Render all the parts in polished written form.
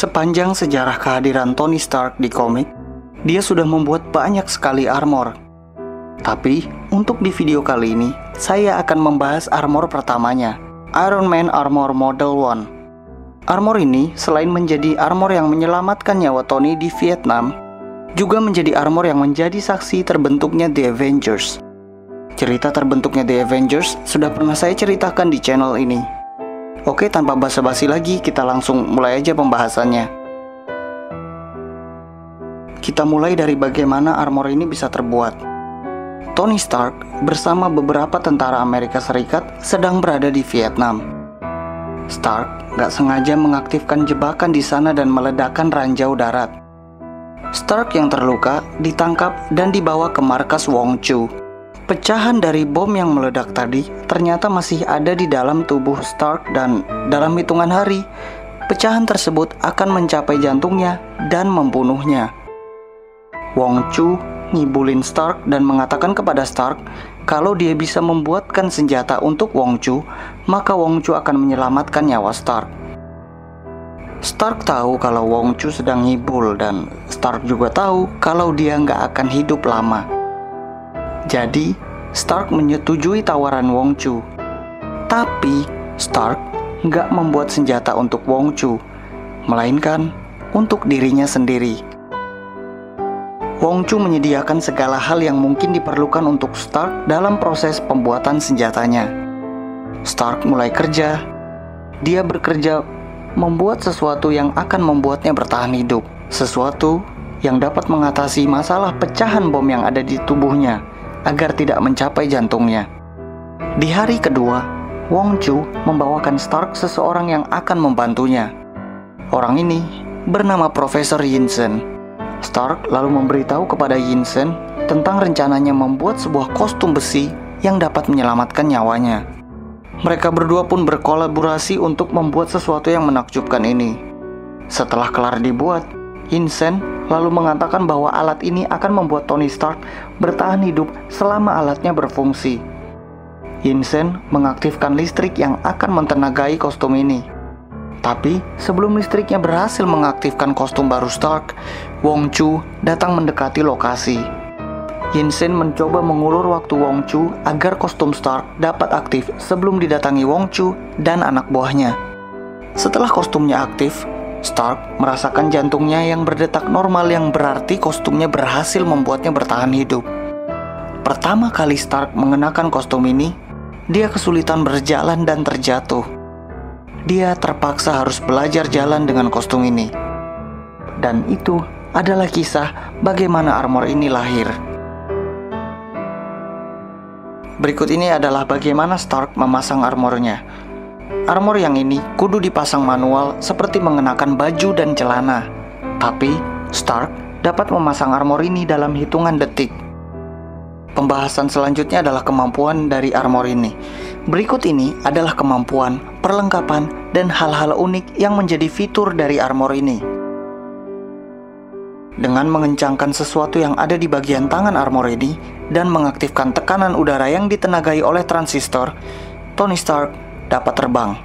Sepanjang sejarah kehadiran Tony Stark di komik, dia sudah membuat banyak sekali armor. Tapi, untuk di video kali ini, saya akan membahas armor pertamanya, Iron Man Armor Model 1. Armor ini, selain menjadi armor yang menyelamatkan nyawa Tony di Vietnam, juga menjadi armor yang menjadi saksi terbentuknya The Avengers. Cerita terbentuknya The Avengers sudah pernah saya ceritakan di channel ini. Oke, tanpa basa-basi lagi, kita langsung mulai aja pembahasannya. Kita mulai dari bagaimana armor ini bisa terbuat. Tony Stark bersama beberapa tentara Amerika Serikat sedang berada di Vietnam. Stark gak sengaja mengaktifkan jebakan di sana dan meledakkan ranjau darat. Stark yang terluka ditangkap dan dibawa ke markas Wong Chu. Pecahan dari bom yang meledak tadi ternyata masih ada di dalam tubuh Stark dan dalam hitungan hari, pecahan tersebut akan mencapai jantungnya dan membunuhnya. Wong Chu ngibulin Stark dan mengatakan kepada Stark kalau dia bisa membuatkan senjata untuk Wong Chu, maka Wong Chu akan menyelamatkan nyawa Stark. Stark tahu kalau Wong Chu sedang ngibul dan Stark juga tahu kalau dia nggak akan hidup lama. Jadi, Stark menyetujui tawaran Wong Chu. Tapi, Stark nggak membuat senjata untuk Wong Chu, melainkan untuk dirinya sendiri. Wong Chu menyediakan segala hal yang mungkin diperlukan untuk Stark dalam proses pembuatan senjatanya. Stark mulai kerja. Dia bekerja membuat sesuatu yang akan membuatnya bertahan hidup. Sesuatu yang dapat mengatasi masalah pecahan bom yang ada di tubuhnya agar tidak mencapai jantungnya. Di hari kedua, Wong Chu membawakan Stark seseorang yang akan membantunya. Orang ini bernama Profesor Yinsen. Stark lalu memberitahu kepada Yinsen tentang rencananya membuat sebuah kostum besi yang dapat menyelamatkan nyawanya. Mereka berdua pun berkolaborasi untuk membuat sesuatu yang menakjubkan ini. Setelah kelar dibuat, Yinsen lalu mengatakan bahwa alat ini akan membuat Tony Stark bertahan hidup selama alatnya berfungsi. Yinsen mengaktifkan listrik yang akan mentenagai kostum ini. Tapi sebelum listriknya berhasil mengaktifkan kostum baru Stark, Wong Chu datang mendekati lokasi. Yinsen mencoba mengulur waktu Wong Chu agar kostum Stark dapat aktif sebelum didatangi Wong Chu dan anak buahnya. Setelah kostumnya aktif, Stark merasakan jantungnya yang berdetak normal, yang berarti kostumnya berhasil membuatnya bertahan hidup. Pertama kali Stark mengenakan kostum ini, dia kesulitan berjalan dan terjatuh. Dia terpaksa harus belajar jalan dengan kostum ini. Dan itu adalah kisah bagaimana armor ini lahir. Berikut ini adalah bagaimana Stark memasang armornya. Armor yang ini kudu dipasang manual seperti mengenakan baju dan celana. Tapi, Stark dapat memasang armor ini dalam hitungan detik. Pembahasan selanjutnya adalah kemampuan dari armor ini. Berikut ini adalah kemampuan, perlengkapan, dan hal-hal unik yang menjadi fitur dari armor ini. Dengan mengencangkan sesuatu yang ada di bagian tangan armor ini dan mengaktifkan tekanan udara yang ditenagai oleh transistor, Tony Stark dapat terbang.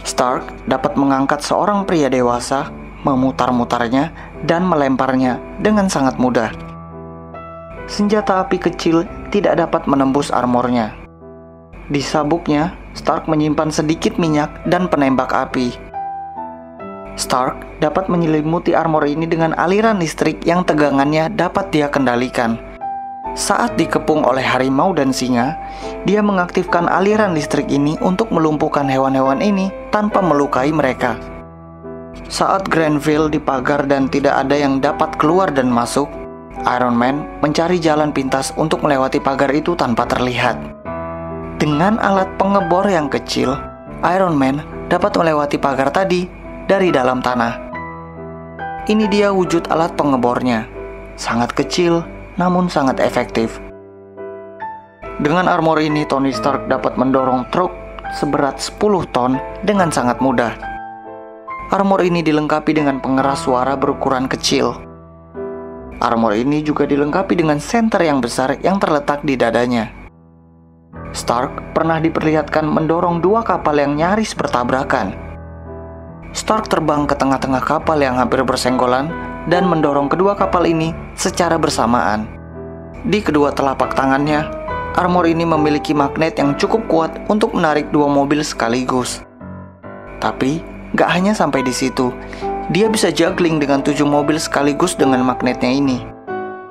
Stark dapat mengangkat seorang pria dewasa, memutar-mutarnya, dan melemparnya dengan sangat mudah. Senjata api kecil tidak dapat menembus armornya. Di sabuknya, Stark menyimpan sedikit minyak dan penembak api. Stark dapat menyelimuti armor ini dengan aliran listrik yang tegangannya dapat dia kendalikan. Saat dikepung oleh harimau dan singa, dia mengaktifkan aliran listrik ini untuk melumpuhkan hewan-hewan ini tanpa melukai mereka. Saat Grenville dipagar dan tidak ada yang dapat keluar dan masuk, Iron Man mencari jalan pintas untuk melewati pagar itu tanpa terlihat. Dengan alat pengebor yang kecil, Iron Man dapat melewati pagar tadi dari dalam tanah. Ini dia wujud alat pengebornya. Sangat kecil, namun sangat efektif. Dengan armor ini, Tony Stark dapat mendorong truk seberat 10 ton dengan sangat mudah. Armor ini dilengkapi dengan pengeras suara berukuran kecil. Armor ini juga dilengkapi dengan senter yang besar yang terletak di dadanya. Stark pernah diperlihatkan mendorong 2 kapal yang nyaris bertabrakan. Stark terbang ke tengah-tengah kapal yang hampir bersenggolan dan mendorong kedua kapal ini secara bersamaan. Di kedua telapak tangannya, armor ini memiliki magnet yang cukup kuat untuk menarik dua mobil sekaligus. Tapi, gak hanya sampai di situ. Dia bisa juggling dengan 7 mobil sekaligus dengan magnetnya ini.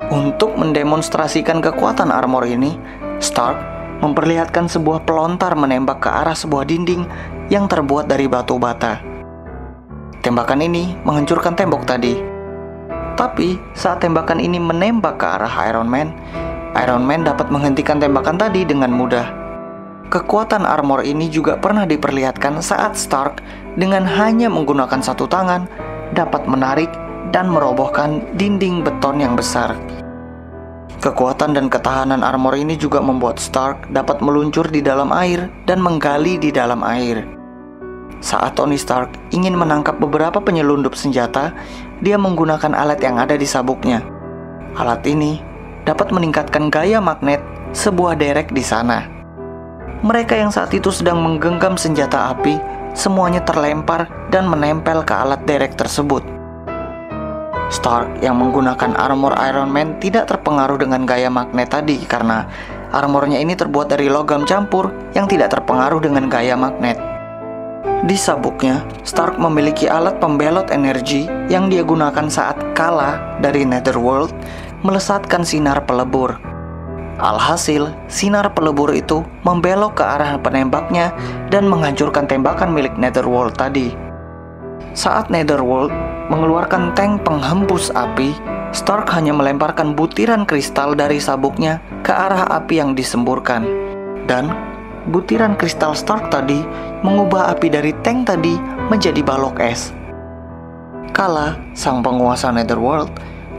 Untuk mendemonstrasikan kekuatan armor ini, Stark memperlihatkan sebuah pelontar menembak ke arah sebuah dinding yang terbuat dari batu bata. Tembakan ini menghancurkan tembok tadi. Tapi saat tembakan ini menembak ke arah Iron Man dapat menghentikan tembakan tadi dengan mudah. Kekuatan armor ini juga pernah diperlihatkan saat Stark dengan hanya menggunakan satu tangan dapat menarik dan merobohkan dinding beton yang besar. Kekuatan dan ketahanan armor ini juga membuat Stark dapat meluncur di dalam air dan menggali di dalam air. Saat Tony Stark ingin menangkap beberapa penyelundup senjata, dia menggunakan alat yang ada di sabuknya. Alat ini dapat meningkatkan gaya magnet sebuah derek di sana. Mereka yang saat itu sedang menggenggam senjata api, semuanya terlempar dan menempel ke alat derek tersebut. Stark yang menggunakan armor Iron Man tidak terpengaruh dengan gaya magnet tadi karena armornya ini terbuat dari logam campur yang tidak terpengaruh dengan gaya magnet. Di sabuknya, Stark memiliki alat pembelot energi yang dia gunakan saat Kala dari Netherworld melesatkan sinar pelebur. Alhasil, sinar pelebur itu membelok ke arah penembaknya dan menghancurkan tembakan milik Netherworld tadi. Saat Netherworld mengeluarkan tank penghembus api, Stark hanya melemparkan butiran kristal dari sabuknya ke arah api yang disemburkan. Dan butiran kristal Stark tadi mengubah api dari tank tadi menjadi balok es. Kala, sang penguasa Netherworld,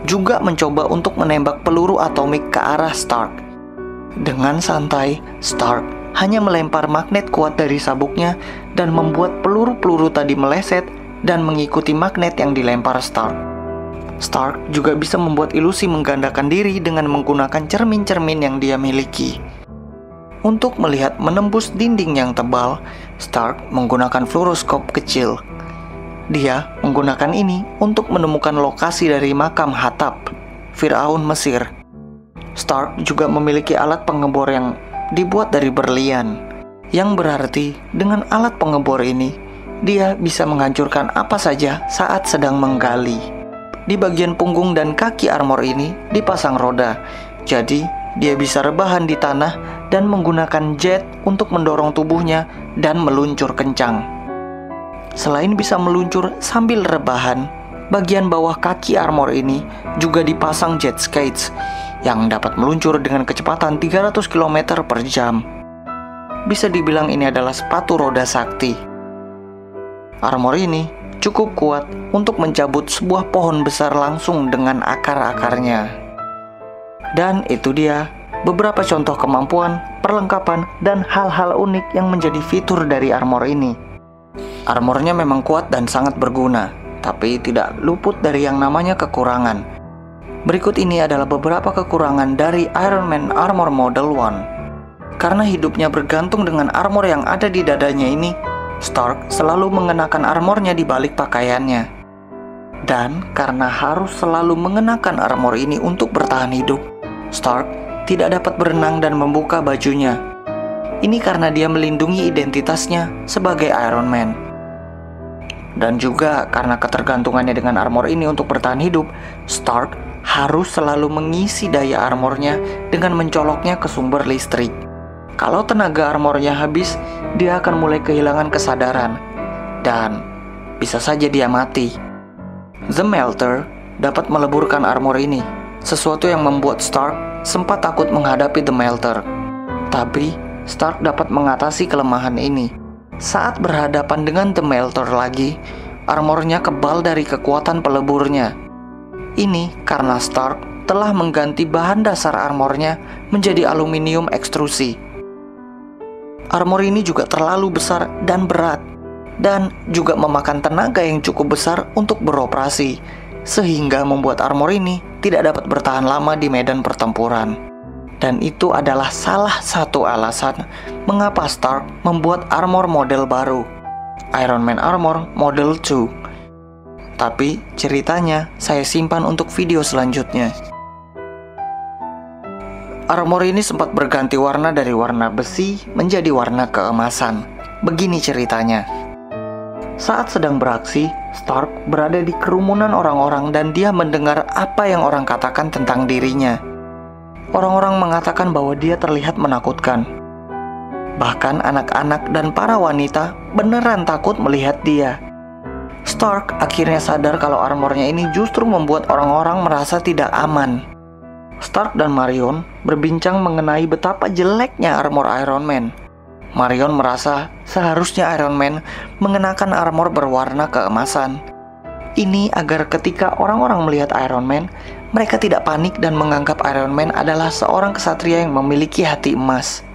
juga mencoba untuk menembak peluru atomik ke arah Stark. Dengan santai, Stark hanya melempar magnet kuat dari sabuknya dan membuat peluru-peluru tadi meleset dan mengikuti magnet yang dilempar Stark. Stark juga bisa membuat ilusi menggandakan diri dengan menggunakan cermin-cermin yang dia miliki. Untuk melihat menembus dinding yang tebal, Stark menggunakan fluoroskop kecil. Dia menggunakan ini untuk menemukan lokasi dari makam Hathab, Firaun Mesir. Stark juga memiliki alat pengebor yang dibuat dari berlian, yang berarti dengan alat pengebor ini, dia bisa menghancurkan apa saja saat sedang menggali. Di bagian punggung dan kaki armor ini dipasang roda, jadi dia bisa rebahan di tanah dan menggunakan jet untuk mendorong tubuhnya dan meluncur kencang. Selain bisa meluncur sambil rebahan, bagian bawah kaki armor ini juga dipasang jet skates yang dapat meluncur dengan kecepatan 300 km per jam. Bisa dibilang ini adalah sepatu roda sakti. Armor ini cukup kuat untuk mencabut sebuah pohon besar langsung dengan akar-akarnya. Dan itu dia beberapa contoh kemampuan, perlengkapan, dan hal-hal unik yang menjadi fitur dari armor ini. Armornya memang kuat dan sangat berguna, tapi tidak luput dari yang namanya kekurangan. Berikut ini adalah beberapa kekurangan dari Iron Man Armor Model 1. Karena hidupnya bergantung dengan armor yang ada di dadanya ini, Stark selalu mengenakan armornya di balik pakaiannya. Dan karena harus selalu mengenakan armor ini untuk bertahan hidup, Stark tidak dapat berenang dan membuka bajunya. Ini karena dia melindungi identitasnya sebagai Iron Man. Dan juga karena ketergantungannya dengan armor ini untuk bertahan hidup, Stark harus selalu mengisi daya armornya dengan mencoloknya ke sumber listrik. Kalau tenaga armornya habis, dia akan mulai kehilangan kesadaran dan bisa saja dia mati. The Melter dapat meleburkan armor ini, sesuatu yang membuat Stark sempat takut menghadapi The Melter. Tapi Stark dapat mengatasi kelemahan ini. Saat berhadapan dengan The Melter lagi, armornya kebal dari kekuatan peleburnya. Ini karena Stark telah mengganti bahan dasar armornya menjadi aluminium ekstrusi. Armor ini juga terlalu besar dan berat, dan juga memakan tenaga yang cukup besar untuk beroperasi, sehingga membuat armor ini tidak dapat bertahan lama di medan pertempuran. Dan itu adalah salah satu alasan mengapa Stark membuat armor model baru. Iron Man Armor Model 2. Tapi ceritanya saya simpan untuk video selanjutnya. Armor ini sempat berganti warna dari warna besi menjadi warna keemasan. Begini ceritanya. Saat sedang beraksi, Stark berada di kerumunan orang-orang dan dia mendengar apa yang orang katakan tentang dirinya. Orang-orang mengatakan bahwa dia terlihat menakutkan. Bahkan anak-anak dan para wanita beneran takut melihat dia. Stark akhirnya sadar kalau armornya ini justru membuat orang-orang merasa tidak aman. Stark dan Marion berbincang mengenai betapa jeleknya armor Iron Man. Marion merasa seharusnya Iron Man mengenakan armor berwarna keemasan. Ini agar ketika orang-orang melihat Iron Man, mereka tidak panik dan menganggap Iron Man adalah seorang kesatria yang memiliki hati emas.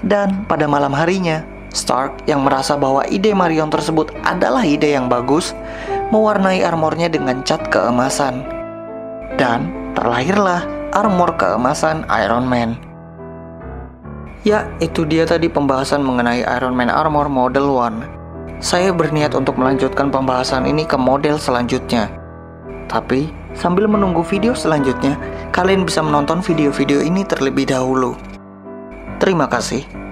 Dan pada malam harinya, Stark yang merasa bahwa ide Marion tersebut adalah ide yang bagus, mewarnai armornya dengan cat keemasan. Dan terlahirlah armor keemasan Iron Man. Ya, itu dia tadi pembahasan mengenai Iron Man Armor Model 1. Saya berniat untuk melanjutkan pembahasan ini ke model selanjutnya. Tapi, sambil menunggu video selanjutnya, kalian bisa menonton video-video ini terlebih dahulu. Terima kasih.